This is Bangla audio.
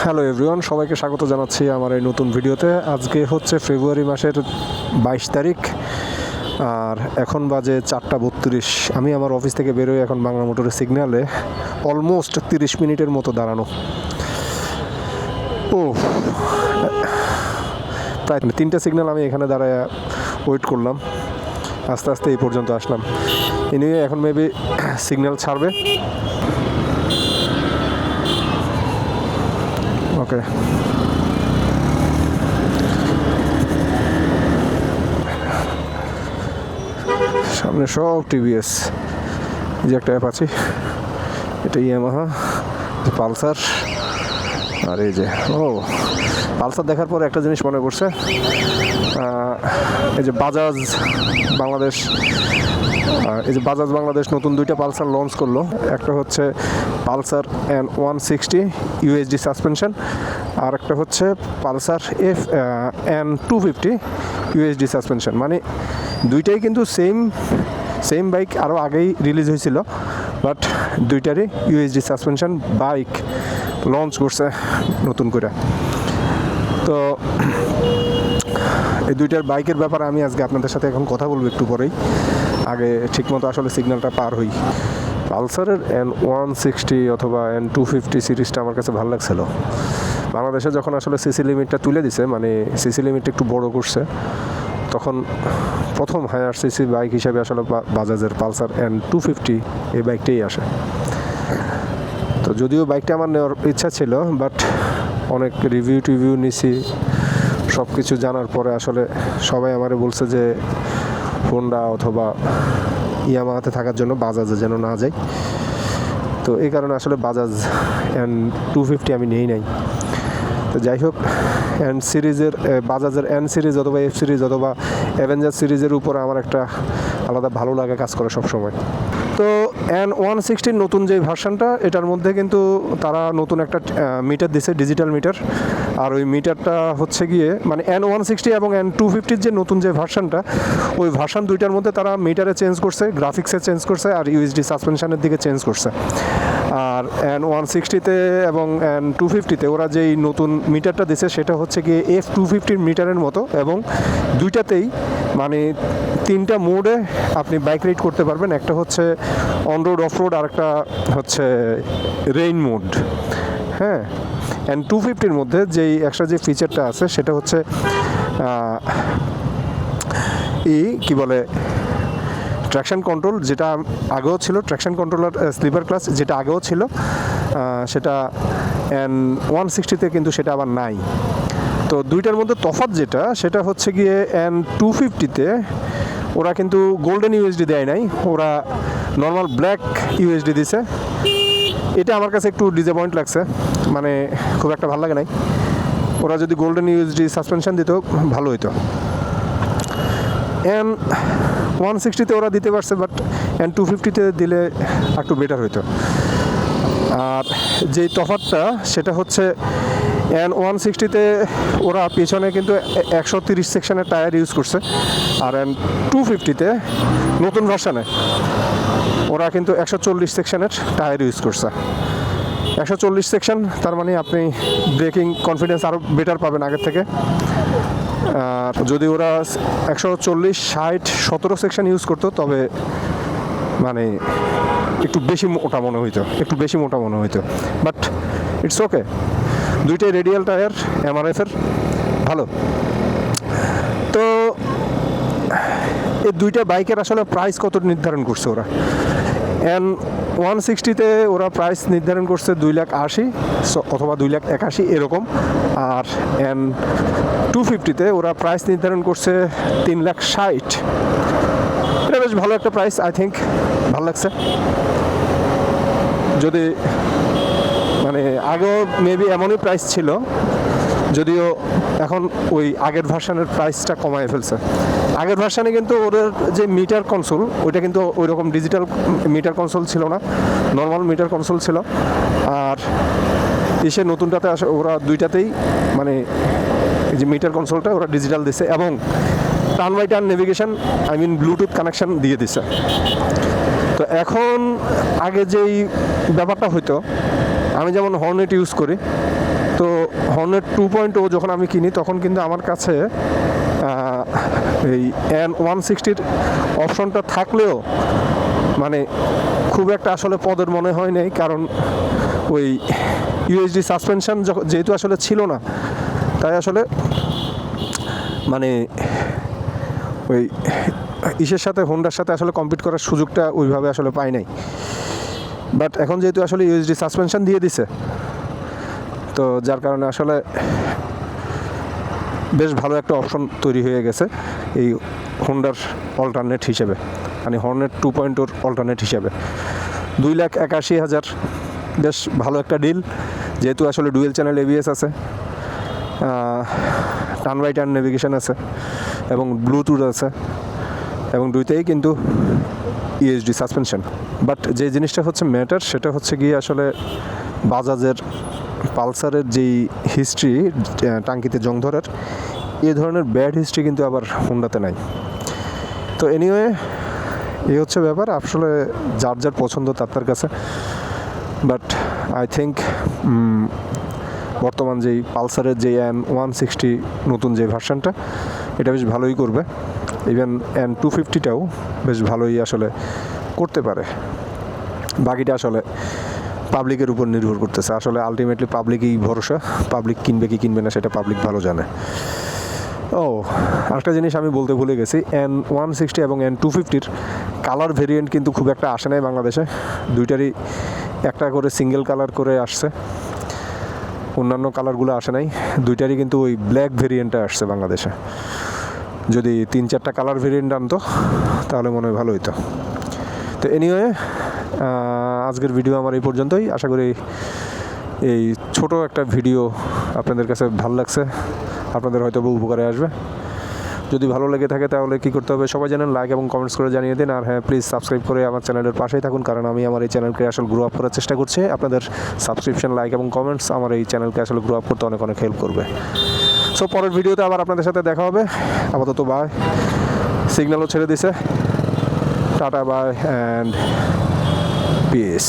হ্যালো এভরিওয়ান, সবাইকে স্বাগত জানাচ্ছি আমার এই নতুন ভিডিওতে। আজকে হচ্ছে ফেব্রুয়ারি মাসের 22 তারিখ আর এখন বাজে 4:32। আমি আমার অফিস থেকে বেরোই এখন বাংলা মোটরের সিগন্যালে অলমোস্ট 30 মিনিটের মতো দাঁড়ানো। ও প্রায় 3টে সিগন্যাল আমি এখানে দাঁড়ায় ওয়েট করলাম, আস্তে আস্তে এই পর্যন্ত আসলাম। এনিওয়ে এখন মেবি সিগন্যাল ছাড়বে। ওকে, সামনে সব টিভিএস। এই যে একটা অ্যাপ আছে, এটা ইয়ামাহা, পালসার। আর এই যে পালসার দেখার পরে একটা জিনিস মনে পড়ছে, এই যে বাজাজ বাংলাদেশ নতুন 2টা পালসার লঞ্চ করলো। একটা হচ্ছে পালসার N160 ইউএসডি সাসপেনশন, আর একটা হচ্ছে পালসার N250 ইউএসডি সাসপেনশন। মানে দুইটাই কিন্তু সেম বাইক, আরও আগেই রিলিজ হয়েছিল, বাট দুইটারই ইউএসডি সাসপেনশন বাইক লঞ্চ করছে নতুন করে। তো এই দুইটার বাইকের ব্যাপারে আমি আজকে আপনাদের সাথে এখন কথা বলবো একটু পরেই। আগে ঠিকমতো আসলে সিগন্যালটা পার হই। পালসারের N160 অথবা N250 সিরিজটা আমার কাছে ভালো লাগছিল। বাংলাদেশে যখন আসলে সিসি লিমিটটা তুলে দিছে, মানে সিসি লিমিটটা একটু বড় করছে, তখন প্রথম হায়ার সিসি বাইক হিসাবে আসলে বাজাজের পালসার N250 এই বাইকটাই আসে। তো যদিও বাইকটা আমার নেওয়ার ইচ্ছা ছিল, বাট অনেক রিভিউ নিছি, সব কিছু জানার পরে আসলে সবাই আমারে বলছে যে হোন্ডা অথবা ইয়ামাহাতে থাকার জন্য বাজাজে যেন না যাই। তো এই কারণে আসলে বাজাজ N250 আমি নিয়েই নাই। তো যাই হোক, বাজাজের N সিরিজ অথবা F সিরিজ অথবা অ্যাভেঞ্জার সিরিজের উপর আমার একটা আলাদা ভালো লাগা কাজ করে সবসময়। তো N160 নতুন যে ভার্সানটা, এটার মধ্যে কিন্তু তারা নতুন একটা মিটার দিছে, ডিজিটাল মিটার। আর ওই মিটারটা হচ্ছে গিয়ে মানে N160 এবং N250 যে নতুন যে ভার্সানটা, ওই ভার্সান দুইটার মধ্যে তারা মিটারে চেঞ্জ করছে, গ্রাফিক্সে চেঞ্জ করছে, আর ইউএসডি সাসপেনশনের দিকে চেঞ্জ করছে। আর N160-তে এবং N250-তে ওরা যেই নতুন মিটারটা দিছে সেটা হচ্ছে গিয়ে F250 মিটারের মতো, এবং দুইটাতেই মানে 3টা মোডে আপনি বাইক রাইড করতে পারবেন। একটা হচ্ছে অনরোড, অফরোড, আর একটা হচ্ছে রেইন মোড। হ্যাঁ, N250-র মধ্যে যেই এক্সট্রা যে ফিচারটা আছে সেটা হচ্ছে কি বলে ট্র্যাকশন কন্ট্রোল, যেটা আগেও ছিল, ট্র্যাকশন কন্ট্রোল আর স্লিপার ক্লাস যেটা আগেও ছিল, সেটা N160-তে কিন্তু সেটা আবার নাই। তো দুইটার মধ্যে তফাৎ যেটা, সেটা হচ্ছে গিয়ে N250-তে ওরা কিন্তু গোল্ডেন ইউএসডি দেয় নাই, ওরা নর্মাল ব্ল্যাক ইউএসডি দিছে। এটা আমার কাছে একটু ডিসঅ্যাপয়েন্ট লাগছে, মানে খুব একটা ভালো লাগে নাই। ওরা যদি গোল্ডেন ইউএসডি সাসপেনশন দিত ভালো হইতো। N160-তে ওরা দিতে পারছে, বাট N250-তে দিলে একটু বেটার হইতো। আর যেই তফাৎটা সেটা হচ্ছে N160-তে ওরা পেছনে কিন্তু 130 সেকশনের টায়ার ইউজ করছে, আর N250-তে নতুন ভার্সানে ওরা কিন্তু 140 সেকশনের টায়ার ইউজ করছে। 140 সেকশন, তার মানে আপনি ব্রেকিং কনফিডেন্স আরও বেটার পাবেন আগের থেকে। আর যদি ওরা 140, 60, 17 সেকশন ইউজ করতো, তবে মানে একটু বেশি মোটা মনে হইতো, বাট ইটস ওকে। দুইটাই রেডিয়াল টায়ার, MRF-এর ভালো। তো এই দুইটা বাইকের আসলে প্রাইস কত নির্ধারণ করছে ওরা? N160-তে ওরা প্রাইস নির্ধারণ করছে 2,80,000 অথবা 2,81,000 এরকম, আর N250-তে ওরা প্রাইস নির্ধারণ করছে 3,60,000। এটা বেশ ভালো একটা প্রাইস, আই থিঙ্ক ভালো লাগছে। যদি মানে আগেও মেবি এমনই প্রাইস ছিল, যদিও এখন ওই আগের ভার্সানের প্রাইসটা কমায় ফেলছে। আগের ভার্সানে কিন্তু ওদের যে মিটার কনসোল, ওইটা কিন্তু ওই রকম ডিজিটাল মিটার কনসোল ছিল না, নর্মাল মিটার কনসোল ছিল। আর এসে নতুনটাতে আসে ওরা দুইটাতেই মানে এই যে মিটার কনসোলটা ওরা ডিজিটাল দিছে, এবং turn by turn navigation, bluetooth connection দিয়ে দিছে। তো এখন আগে যেই ব্যাপারটা হইতো আমি যেমন হর্নেট ইউজ করি, তো হর্নেট 2.0 যখন আমি কিনি তখন কিন্তু আমার কাছে এই N160 অপশনটা থাকলেও মানে খুব একটা আসলে পদের মনে হয় নাই, কারণ ওই ইউএসডি সাসপেনশন যেহেতু আসলে ছিল না, তাই আসলে মানে ওই ইসের সাথে হোন্ডার সাথে আসলে কম্পিট করার সুযোগটা ওইভাবে আসলে পাই নাই। বাট এখন যেহেতু আসলে ইউএসডি সাসপেনশন দিয়ে দিছে, তো যার কারণে আসলে বেশ ভালো একটা অপশন তৈরি হয়ে গেছে এই হোন্ডার অল্টারনেট হিসেবে, মানে হর্নেট 2.0 অল্টারনেট হিসেবে। 2,81,000 বেশ ভালো একটা ডিল, যেহেতু আসলে ডুয়েল চ্যানেল এবিএস আছে, টার্ন বাই টার্ন নেভিগেশন আছে এবং ব্লুটুথ আছে, এবং দুইতেই কিন্তু ইউএসডি সাসপেনশন। বাট যে জিনিসটা হচ্ছে ম্যাটার সেটা হচ্ছে গিয়ে আসলে বাজাজের পালসারের যেই হিস্ট্রি টাঙ্কিতে জং ধরার, এই ধরনের ব্যাড হিস্ট্রি কিন্তু আবার হোন্ডাতে নাই। তো এনিওয়ে এই হচ্ছে ব্যাপার, আসলে যার যার পছন্দ তার কাছে। বাট আই থিঙ্ক বর্তমান যেই পালসারের যে N160 নতুন যে ভার্সানটা, এটা বেশ ভালোই করবে। ইভেন N250টাও বেশ ভালোই আসলে করতে পারে। বাকিটা আসলে পাবলিকের উপর নির্ভর করতেছে। আসলে আলটিমেটলি পাবলিকই ভরসা, পাবলিক কিনবে কি কিনবে না সেটা পাবলিক ভালো জানে। আরেকটা জিনিস আমি বলতে ভুলে গেছি, N160 এবং N250-র কালার ভেরিয়েন্ট কিন্তু খুব একটা আসে নাই বাংলাদেশে। দুইটারই একটা করে সিঙ্গেল কালার করে আসছে, অন্যান্য কালারগুলো আসে নাই। দুইটারই কিন্তু ওই ব্ল্যাক ভেরিয়েন্টটা আসছে বাংলাদেশে। যদি 3-4টা কালার ভেরিয়েন্ট আনতো তাহলে মনে হয় ভালো হতো। তো এনিওয়ে আজকের ভিডিও আমার এই পর্যন্তই। আশা করি এই ছোট একটা ভিডিও আপনাদের কাছে ভালো লাগছে, আপনাদের হয়তো উপকারে আসবে। যদি ভালো লেগে থাকে তাহলে কী করতে হবে সবাই জানেন, লাইক এবং কমেন্টস করে জানিয়ে দিন। আর হ্যাঁ, প্লিজ সাবস্ক্রাইব করে আমার চ্যানেলের পাশেই থাকুন, কারণ আমি আমার এই চ্যানেলকে আসলে গ্রো আপ করার চেষ্টা করছি। আপনাদের সাবস্ক্রিপশন, লাইক এবং কমেন্টস আমার এই চ্যানেলকে আসলে গ্রো আপ করতে অনেক অনেক হেল্প করবে। সো পরের ভিডিওতে আবার আপনাদের সাথে দেখা হবে। আপাতত বাই, সিগন্যালও ছেড়ে দিছে, টাটা বাই অ্যান্ড পিস।